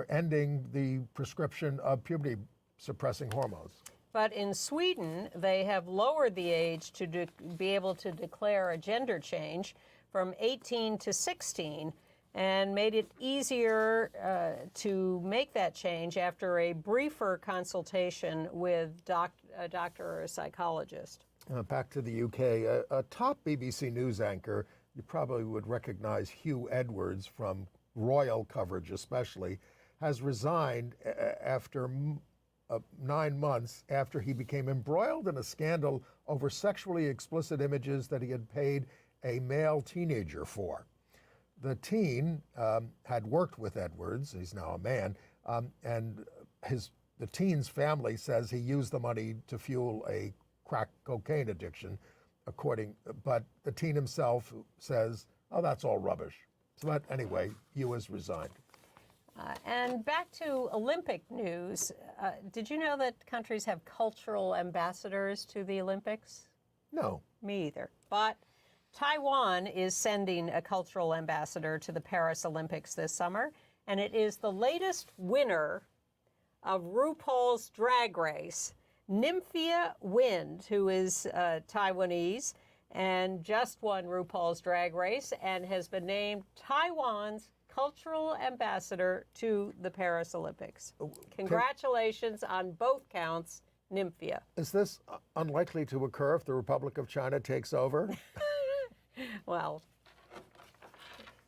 ending the prescription of puberty-suppressing hormones. But in Sweden, they have lowered the age to be able to declare a gender change from 18 to 16 and made it easier to make that change after a briefer consultation with a doctor or a psychologist. Back to the UK, a top BBC News anchor, you probably would recognize Hugh Edwards from royal coverage especially, has resigned after 9 months after he became embroiled in a scandal over sexually explicit images that he had paid a male teenager for. The teen had worked with Edwards, he's now a man, and the teen's family says he used the money to fuel a crack cocaine addiction, but the teen himself says, oh, that's all rubbish. So but anyway, Hugh has resigned. And back to Olympic news, did you know that countries have cultural ambassadors to the Olympics? No. Me either. But Taiwan is sending a cultural ambassador to the Paris Olympics this summer, and it is the latest winner of RuPaul's Drag Race, Nymphia Wind, who is Taiwanese and just won RuPaul's Drag Race and has been named Taiwan's cultural ambassador to the Paris Olympics. Congratulations on both counts, Nymphia. Is this unlikely to occur if the Republic of China takes over? Well,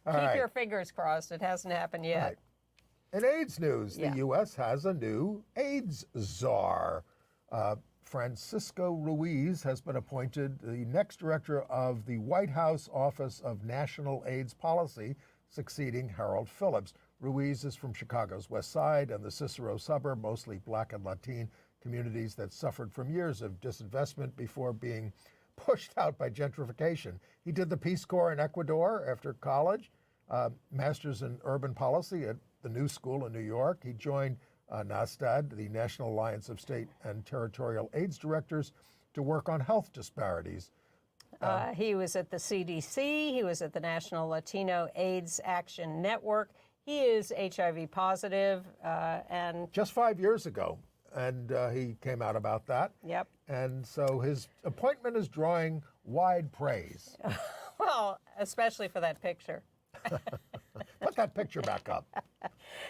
All keep right. your fingers crossed. It hasn't happened yet. Right. In AIDS news, Yeah. the U.S. has a new AIDS czar. Francisco Ruiz has been appointed the next director of the White House Office of National AIDS Policy, succeeding Harold Phillips. Ruiz is from Chicago's West Side and the Cicero suburb, mostly Black and Latin communities that suffered from years of disinvestment before being pushed out by gentrification. He did the Peace Corps in Ecuador after college, master's in urban policy at the New School in New York. He joined NASTAD, the National Alliance of State and Territorial AIDS Directors, to work on health disparities. He was at the CDC. He was at the National Latino AIDS Action Network. He is HIV positive and... Just 5 years ago, and he came out about that. Yep. And so his appointment is drawing wide praise. Well, especially for that picture. Put that picture back up.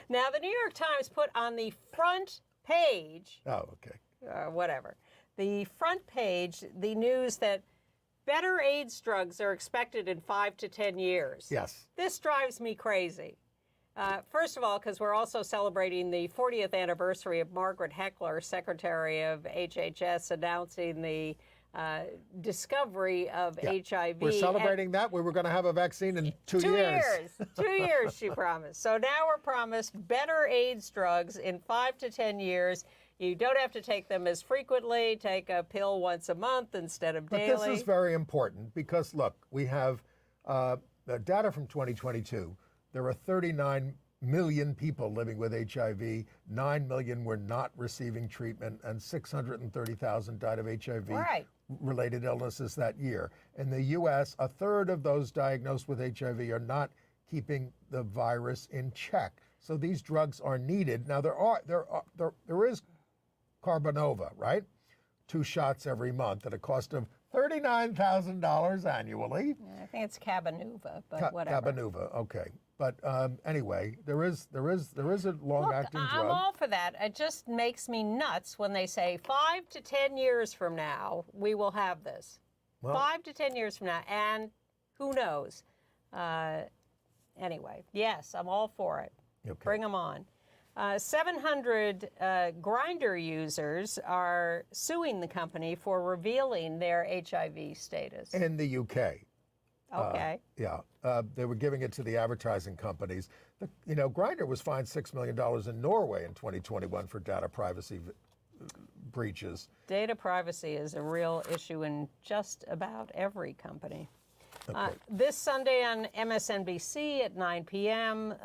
Now, the New York Times put on the front page, Oh, okay. whatever, the front page, the news that better AIDS drugs are expected in 5 to 10 years. Yes. This drives me crazy. First of all, because we're also celebrating the 40th anniversary of Margaret Heckler, Secretary of HHS, announcing the discovery of HIV. We're celebrating that. We were going to have a vaccine in 2 years. 2 years, she promised. So now we're promised better AIDS drugs in 5 to 10 years. You don't have to take them as frequently. Take a pill once a month instead of daily. But this is very important because, look, we have data from 2022. There are 39 million people living with HIV. 9 million were not receiving treatment, and 630,000 died of HIV-related illnesses that year. In the U.S., a third of those diagnosed with HIV are not keeping the virus in check. So these drugs are needed. Now there is Carbonova, right? 2 shots every month at a cost of $39,000 annually. I think it's Cabenuva, but whatever. Cabenuva, okay. But anyway, there is a long-acting drug. I'm all for that. It just makes me nuts when they say 5 to 10 years from now we will have this. Well, 5 to 10 years from now, and who knows? Anyway, yes, I'm all for it. Okay. Bring them on. 700 Grindr users are suing the company for revealing their HIV status. In the UK. Okay. They were giving it to the advertising companies. Grindr was fined $6 million in Norway in 2021 for data privacy breaches. Data privacy is a real issue in just about every company. Okay. This Sunday on MSNBC at 9 p.m.,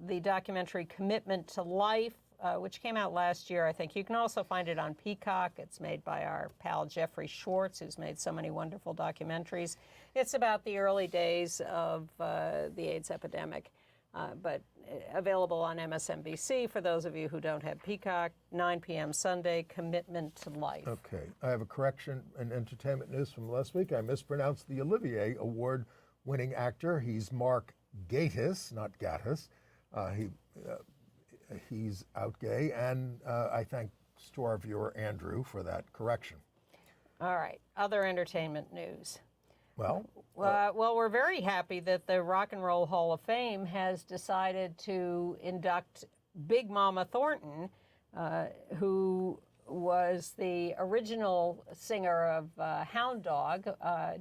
the documentary Commitment to Life, which came out last year, I think. You can also find it on Peacock. It's made by our pal Jeffrey Schwartz, who's made so many wonderful documentaries. It's about the early days of the AIDS epidemic, but available on MSNBC for those of you who don't have Peacock. 9 p.m. Sunday, Commitment to Life. Okay. I have a correction in entertainment news from last week. I mispronounced the Olivier Award-winning actor. He's Mark Gatiss, not Gattis. He's out gay, and I thank store viewer Andrew for that correction. All right. Other entertainment news. Well, we're very happy that the Rock and Roll Hall of Fame has decided to induct Big Mama Thornton, who was the original singer of Hound Dog,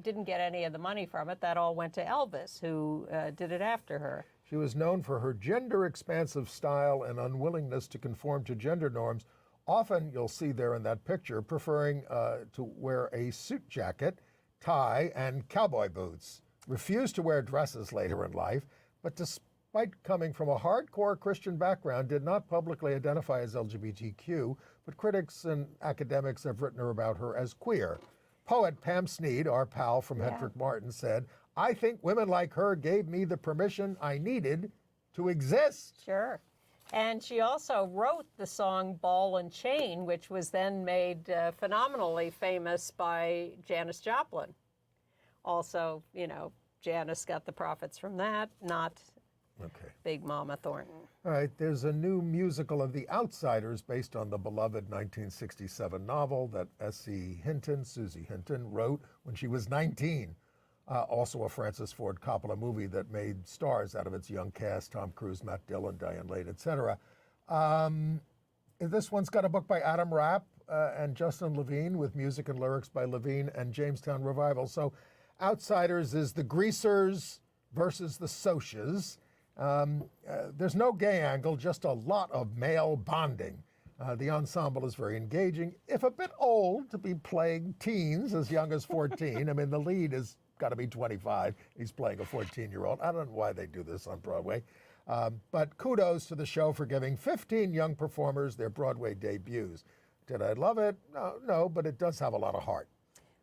didn't get any of the money from it. That all went to Elvis, who did it after her. She was known for her gender-expansive style and unwillingness to conform to gender norms. Often, you'll see there in that picture, preferring to wear a suit jacket, tie, and cowboy boots. Refused to wear dresses later in life, but despite coming from a hardcore Christian background, did not publicly identify as LGBTQ, but critics and academics have written about her as queer. Poet Pam Sneed, our pal from Hedrick Martin, said, "I think women like her gave me the permission I needed to exist." Sure. And she also wrote the song Ball and Chain, which was then made phenomenally famous by Janis Joplin. Also, Janis got the profits from that, not Big Mama Thornton. All right, there's a new musical of The Outsiders based on the beloved 1967 novel that Susie Hinton, wrote when she was 19. Also a Francis Ford Coppola movie that made stars out of its young cast: Tom Cruise, Matt Dillon, Diane Lane, etc. This one's got a book by Adam Rapp and Justin Levine with music and lyrics by Levine and Jamestown Revival. So Outsiders is the Greasers versus the Socias. There's no gay angle, just a lot of male bonding. The ensemble is very engaging, if a bit old to be playing teens as young as 14. I mean, the lead is got to be 25. He's playing a 14-year-old. I don't know why they do this on Broadway. But kudos to the show for giving 15 young performers their Broadway debuts. Did I love it? No, but it does have a lot of heart.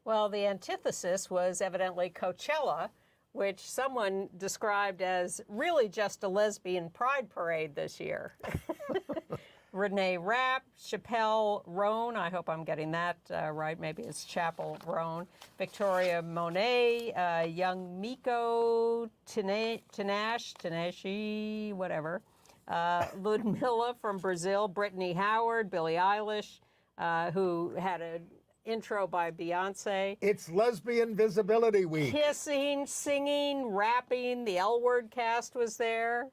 Well, the antithesis was evidently Coachella, which someone described as really just a lesbian pride parade this year. Renee Rapp, Chappelle Roan, I hope I'm getting that right, maybe it's Chapel Roan, Victoria Monet, Young Miko, Tinashe, whatever, Ludmilla from Brazil, Brittany Howard, Billie Eilish, who had an intro by Beyonce. It's Lesbian Visibility Week. Kissing, singing, rapping, the L Word cast was there.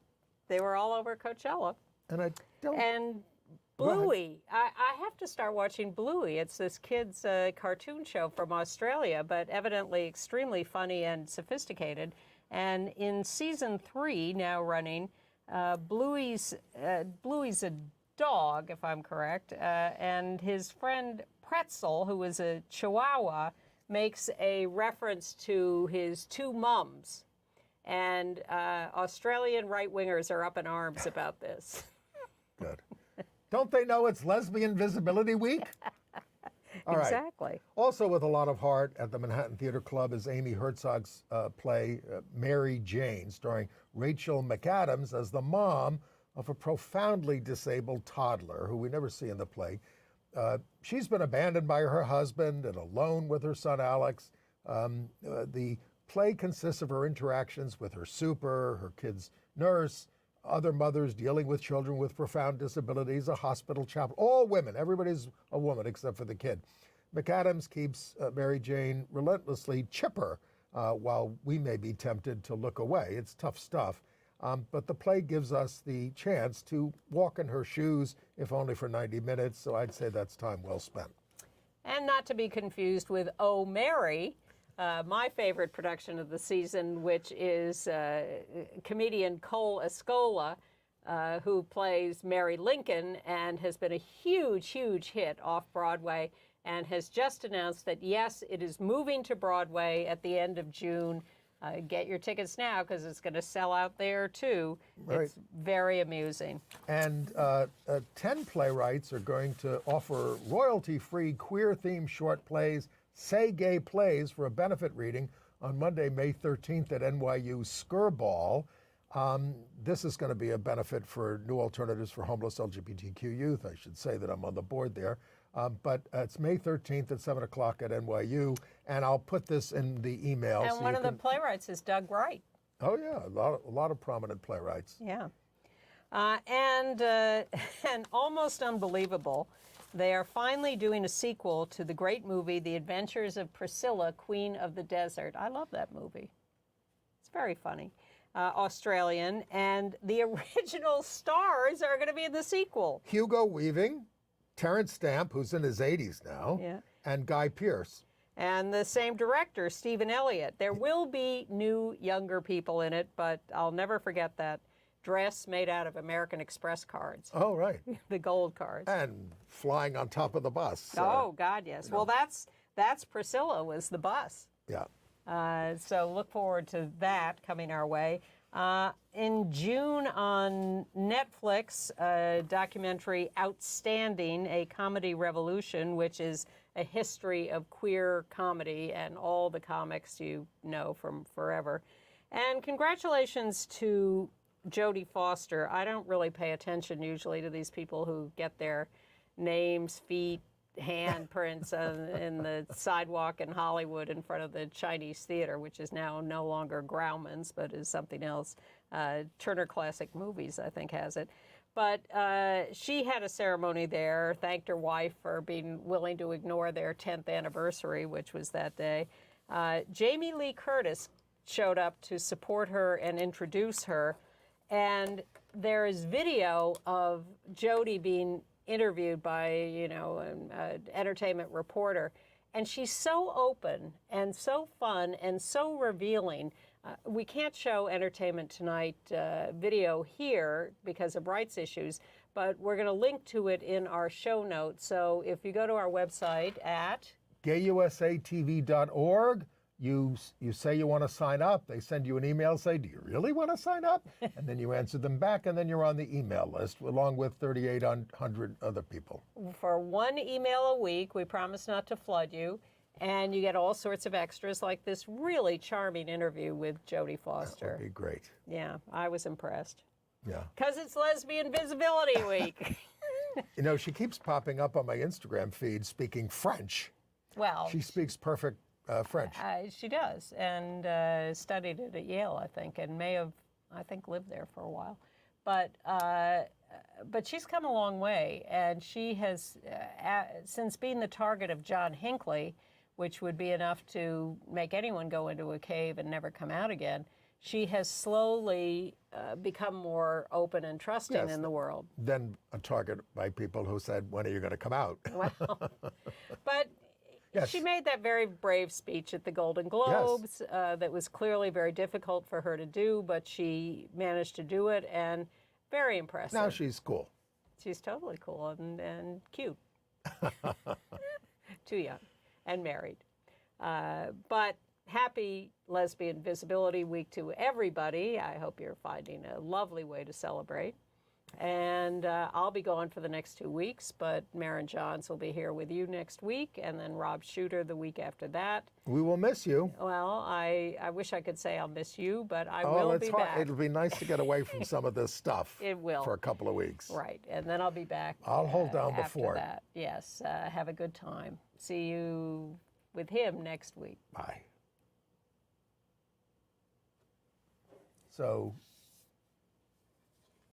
They were all over Coachella. And I don't... And Bluey. I have to start watching Bluey. It's this kid's cartoon show from Australia, but evidently extremely funny and sophisticated. And in season 3, now running, Bluey's a dog, if I'm correct, and his friend Pretzel, who is a Chihuahua, makes a reference to his two mums. And Australian right-wingers are up in arms about this. Good. Don't they know it's Lesbian Visibility Week? All right. Exactly. Also with a lot of heart at the Manhattan Theater Club is Amy Herzog's play Mary Jane, starring Rachel McAdams as the mom of a profoundly disabled toddler who we never see in the play. She's been abandoned by her husband and alone with her son Alex. The play consists of her interactions with her super, her kid's nurse, other mothers dealing with children with profound disabilities, a hospital chaplain, all women. Everybody's a woman except for the kid. McAdams keeps Mary Jane relentlessly chipper while we may be tempted to look away. It's tough stuff. But the play gives us the chance to walk in her shoes, if only for 90 minutes, so I'd say that's time well spent. And not to be confused with Oh, Mary, my favorite production of the season, which is comedian Cole Escola, who plays Mary Lincoln and has been a huge, huge hit off-Broadway and has just announced that, yes, it is moving to Broadway at the end of June. Get your tickets now because it's going to sell out there, too. Right. It's very amusing. And 10 playwrights are going to offer royalty-free queer-themed short plays, Say Gay Plays, for a benefit reading on Monday, May 13th at NYU Skirball. This is going to be a benefit for New Alternatives for Homeless LGBTQ Youth. I should say that I'm on the board there. But it's May 13th at 7 o'clock at NYU, and I'll put this in the email. And one of the playwrights is Doug Wright. Oh, yeah, a lot of prominent playwrights. Yeah. And almost unbelievable, they are finally doing a sequel to the great movie, The Adventures of Priscilla, Queen of the Desert. I love that movie. It's very funny. Australian, and the original stars are going to be in the sequel. Hugo Weaving, Terrence Stamp, who's in his 80s now, Yeah. and Guy Pearce. And the same director, Stephen Elliott. There will be new, younger people in it, but I'll never forget that dress made out of American Express cards. Oh, right. The gold cards. And flying on top of the bus. Oh, God, yes. Well, that's Priscilla was the bus. Yeah. So look forward to that coming our way. In June on Netflix, a documentary Outstanding, A Comedy Revolution, which is a history of queer comedy and all the comics you know from forever. And congratulations to Jodie Foster. I don't really pay attention usually to these people who get their names, feet, handprints in the sidewalk in Hollywood in front of the Chinese Theater, which is now no longer Grauman's, but is something else. Turner Classic Movies, I think, has it. But she had a ceremony there, thanked her wife for being willing to ignore their 10th anniversary, which was that day. Jamie Lee Curtis showed up to support her and introduce her. And there is video of Jodie being interviewed by, an entertainment reporter. And she's so open and so fun and so revealing. We can't show Entertainment Tonight video here because of rights issues, but we're going to link to it in our show notes. So if you go to our website at gayusatv.org, you say you want to sign up. They send you an email, say, do you really want to sign up? And then you answer them back, and then you're on the email list, along with 3,800 other people. For one email a week, we promise not to flood you, and you get all sorts of extras like this really charming interview with Jodie Foster. That would be great. Yeah, I was impressed. Yeah. Because it's Lesbian Visibility Week. She keeps popping up on my Instagram feed speaking French. Well, She speaks perfect French. she does, and studied it at Yale, I think, and may have, I think, lived there for a while. But she's come a long way, and she has, since being the target of John Hinckley, which would be enough to make anyone go into a cave and never come out again, she has slowly become more open and trusting in the world. Then a target by people who said, when are you going to come out? Well, but Yes. she made that very brave speech at the Golden Globes that was clearly very difficult for her to do, but she managed to do it, and very impressive. Now she's cool. She's totally cool and cute. Too young and married. But happy Lesbian Visibility Week to everybody. I hope you're finding a lovely way to celebrate. And I'll be gone for the next 2 weeks, but Maren Johns will be here with you next week, and then Rob Shooter the week after that. We will miss you. Well, I wish I could say I'll miss you, but I will be back. It'll be nice to get away from some of this stuff. It will. For a couple of weeks. Right, and then I'll be back. I'll hold down the after fort. That. Yes, have a good time. See you with him next week. Bye. So